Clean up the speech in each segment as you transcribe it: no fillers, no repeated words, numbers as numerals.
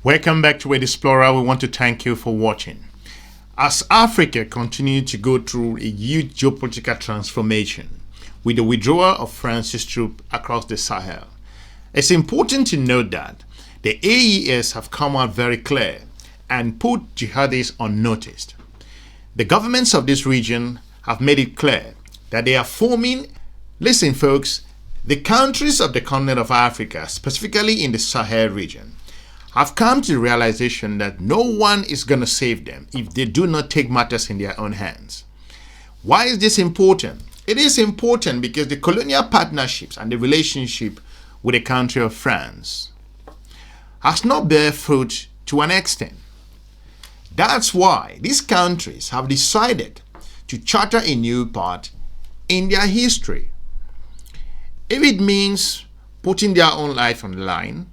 Welcome back to World Explorer. We want to thank you for watching. As Africa continues to go through a huge geopolitical transformation with the withdrawal of France's troops across the Sahel, it's important to note that the AES have come out very clear and put jihadis unnoticed. The governments of this region have made it clear that they are forming, listen folks, the countries of the continent of Africa, specifically in the Sahel region, have come to the realization that no one is going to save them if they do not take matters in their own hands. Why is this important? It is important because the colonial partnerships and the relationship with the country of France has not bear fruit to an extent. That's why these countries have decided to charter a new part in their history. If it means putting their own life on the line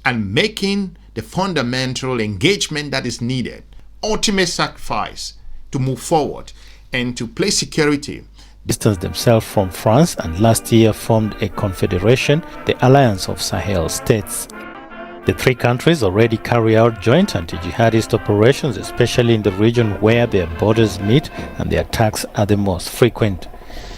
and making the fundamental engagement that is needed, ultimate sacrifice to move forward and to place security, distanced themselves from France and last year formed a confederation, the Alliance of Sahel States. The three countries already carry out joint anti-jihadist operations, especially in the region where their borders meet and the attacks are the most frequent.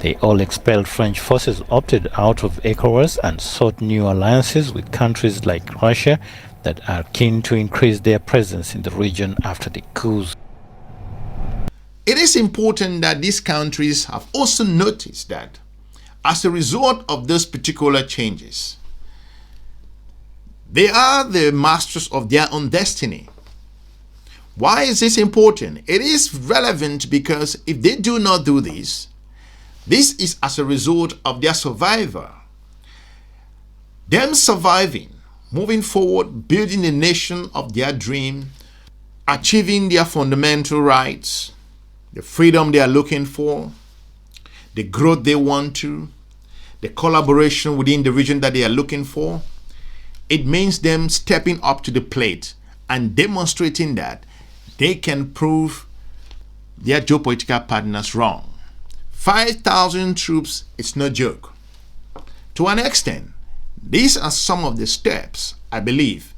The all-expelled French forces opted out of ECOWAS and sought new alliances with countries like Russia that are keen to increase their presence in the region after the coups. It is important that these countries have also noticed that as a result of those particular changes, they are the masters of their own destiny. Why is this important? It is relevant because if they do not do this, this is as a result of their survival. Them surviving, moving forward, building the nation of their dream, achieving their fundamental rights, the freedom they are looking for, the growth they want to, the collaboration within the region that they are looking for. It means them stepping up to the plate and demonstrating that they can prove their geopolitical partners wrong. 5,000 troops is no joke. To an extent, these are some of the steps, I believe,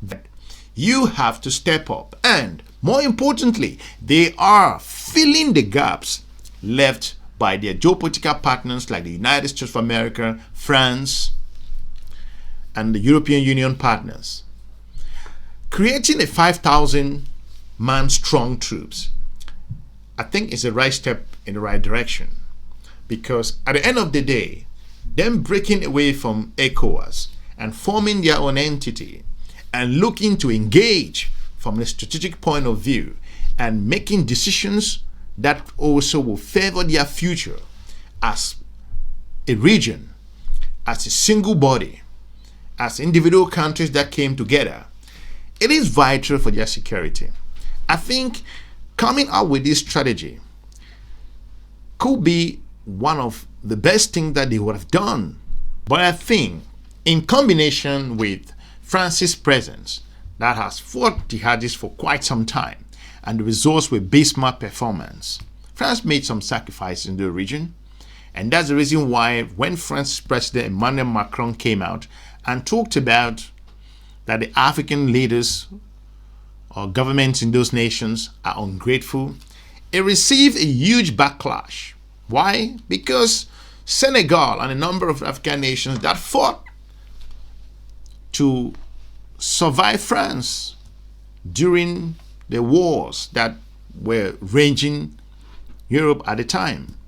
that you have to step up. And more importantly, they are filling the gaps left by their geopolitical partners like the United States of America, France, and the European Union partners. Creating a 5,000-man strong troops, I think is the right step in the right direction. Because at the end of the day, them breaking away from ECOWAS and forming their own entity and looking to engage from a strategic point of view and making decisions that also will favor their future as a region, as a single body, as individual countries that came together, it is vital for their security. I think coming out with this strategy could be one of the best things that they would have done. But I think in combination with France's presence that has fought jihadists for quite some time and the results with Bismarck performance, France made some sacrifices in the region. And that's the reason why when France's President Emmanuel Macron came out and talked about that the African leaders or governments in those nations are ungrateful, it received a huge backlash. Why? Because Senegal and a number of African nations that fought to survive France during the wars that were raging Europe at the time.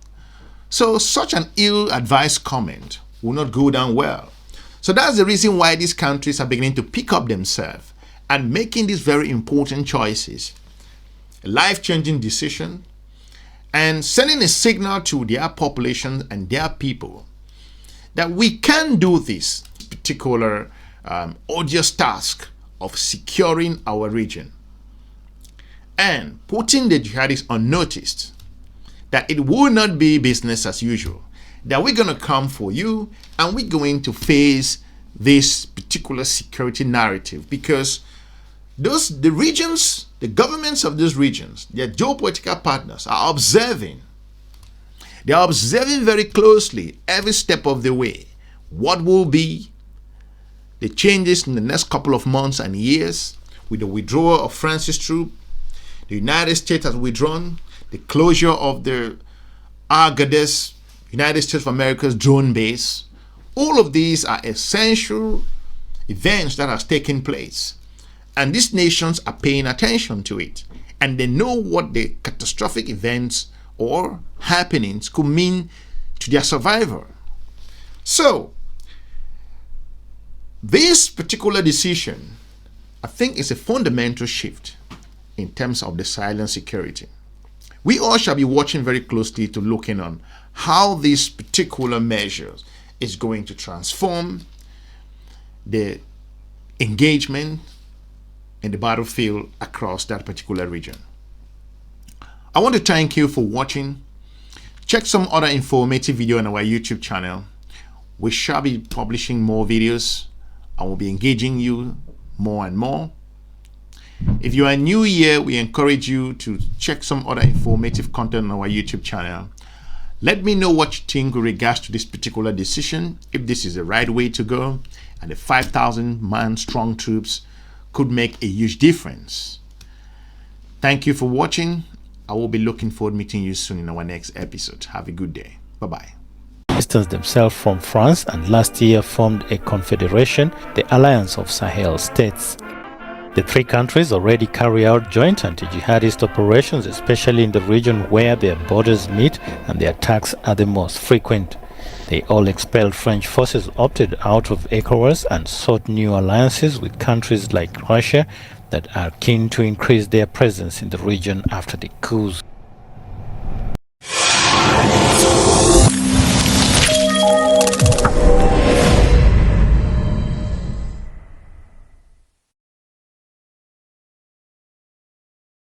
So such an ill-advised comment will not go down well. So that's the reason why these countries are beginning to pick up themselves and making these very important choices, a life-changing decision, and sending a signal to their population and their people that we can do this particular odious task of securing our region and putting the jihadists unnoticed, that it will not be business as usual, that we're going to come for you and we're going to face this particular security narrative because the regions, the governments of those regions, their geopolitical partners are observing. They are observing very closely every step of the way what will be the changes in the next couple of months and years, with the withdrawal of France's troops, the United States has withdrawn, the closure of the Agadez, United States of America's drone base. All of these are essential events that have taken place. And these nations are paying attention to it. And they know what the catastrophic events or happenings could mean to their survival. So, this particular decision, I think, is a fundamental shift in terms of the Sahelian security. We all shall be watching very closely to looking on how this particular measure is going to transform the engagement in the battlefield across that particular region. I want to thank you for watching. Check some other informative video on our YouTube channel. We shall be publishing more videos. I will be engaging you more and more. If you are new here, we encourage you to check some other informative content on our YouTube channel. Let me know what you think with regards to this particular decision, if this is the right way to go, and the 5,000 man strong troops could make a huge difference. Thank you for watching. I will be looking forward to meeting you soon in our next episode. Have a good day. Bye-bye. Distanced themselves from France and last year formed a confederation, the Alliance of Sahel States. The three countries already carry out joint anti-jihadist operations, especially in the region where their borders meet and the attacks are the most frequent. They all expelled French forces, opted out of ECOWAS and sought new alliances with countries like Russia that are keen to increase their presence in the region after the coups.